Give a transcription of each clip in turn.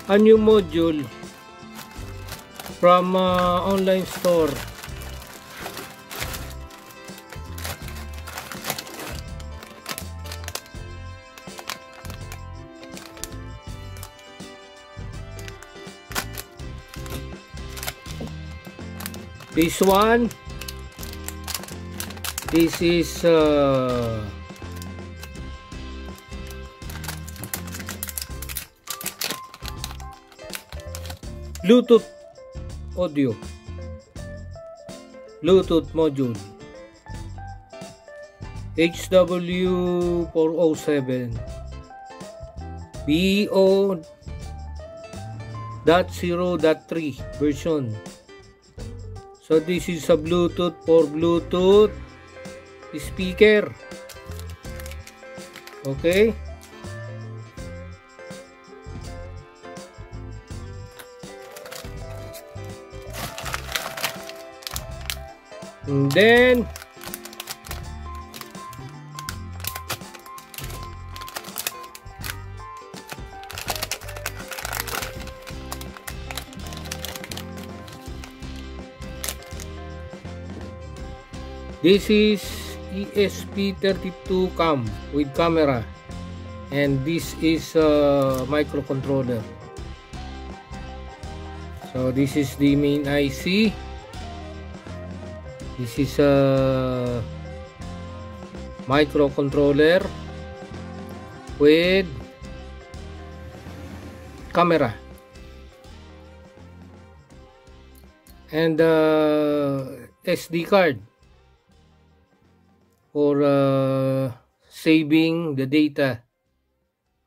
a new module from online store. This one, this is Bluetooth audio, Bluetooth module, HW407 BO.0.3 version. So this is a Bluetooth for Bluetooth speaker. Okay. And then this is ESP32 cam with camera, and this is a microcontroller. So this is the main IC. This is a microcontroller with camera and SD card for saving the data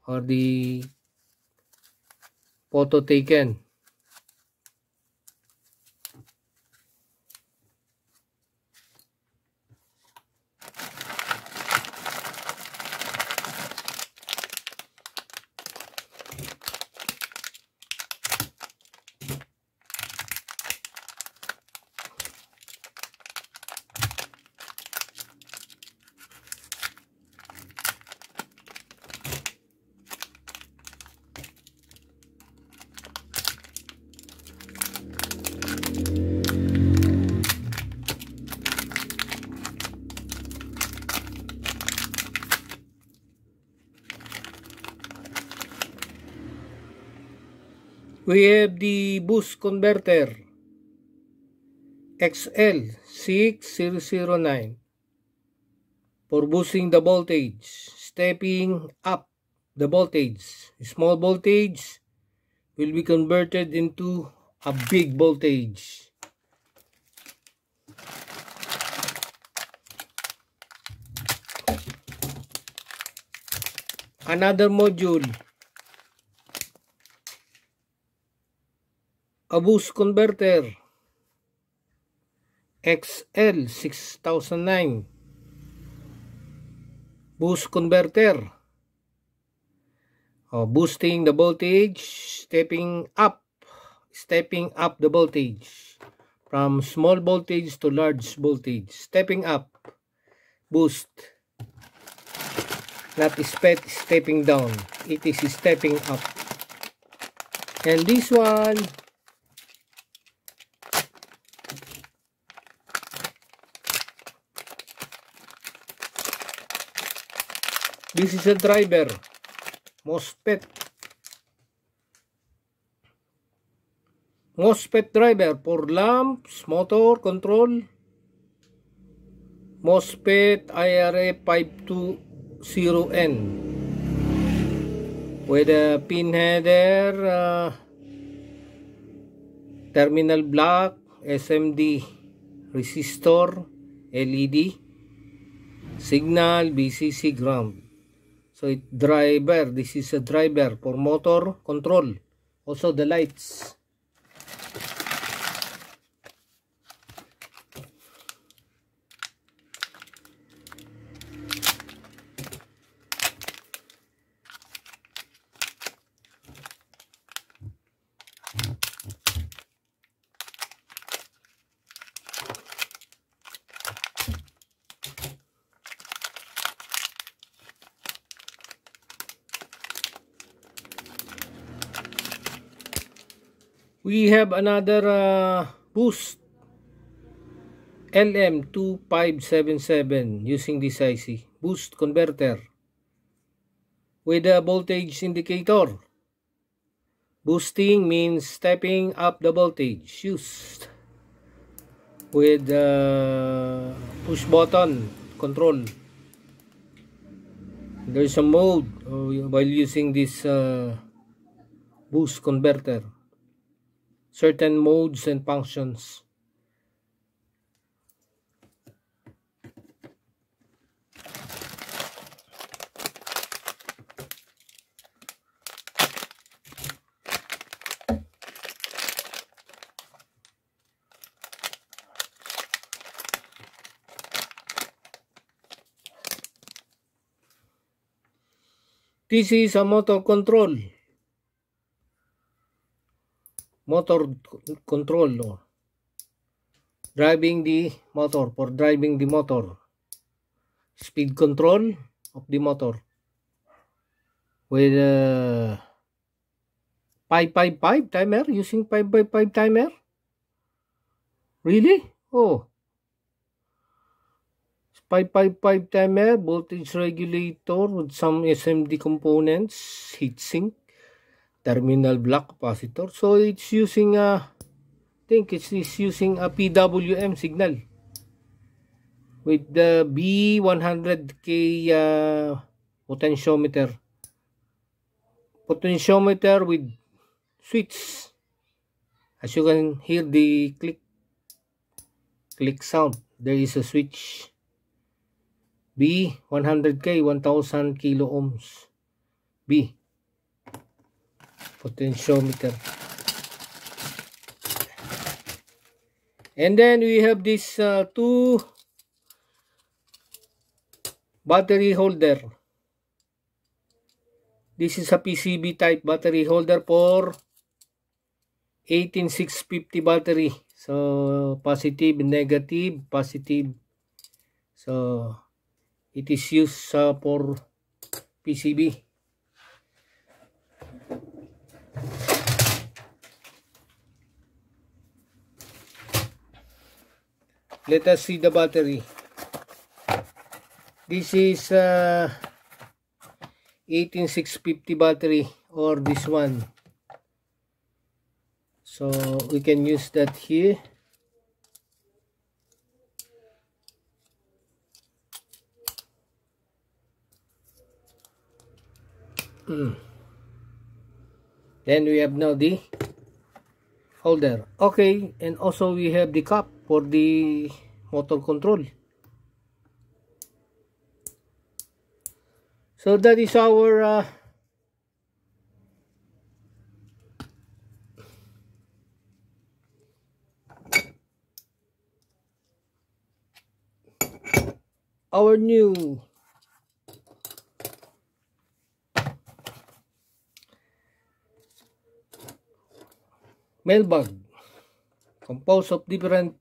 or the photo taken. We have the boost converter XL6009 for boosting the voltage, stepping up the voltage. Small voltage will be converted into a big voltage. Another module, a boost converter XL6009 boost converter, boosting the voltage, stepping up the voltage from small voltage to large voltage. Stepping up, boost, not stepping down, it is stepping up. And this one, this is a driver, MOSFET driver for lamps, motor control, MOSFET IRA520N with a pin header, terminal block, SMD resistor, LED, signal, VCC, ground. So driver, this is a driver for motor control. Also the lights. We have another boost LM2577 using this IC boost converter with a voltage indicator. Boosting means stepping up the voltage used with push button control. There's a mode while using this boost converter, certain modes and functions. This is a motor control. Driving the motor, for driving the motor. Speed control of the motor with 555 timer, using 5x5 timer. Really? Oh, 555 timer, voltage regulator with some SMD components, heatsink, terminal block capacitor. So it's using I think it's using a PWM signal with the B100K potentiometer with switch. As you can hear the click sound, there is a switch. B100K, 1000 kilo ohms. B potentiometer. And then we have this two battery holder. This is a PCB type battery holder for 18650 battery. So positive, negative, positive. So it is used for PCB. Let us see the battery. This is 18650 battery, or this one. So we can use that here. Then we have now the holder. Okay, and also we have the cap for the motor control. So that is our new mailbag, composed of different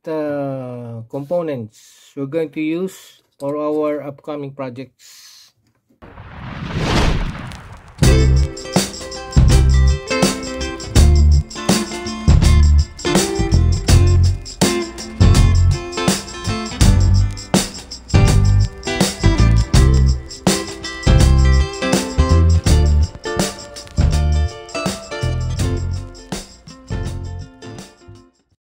components we're going to use for our upcoming projects.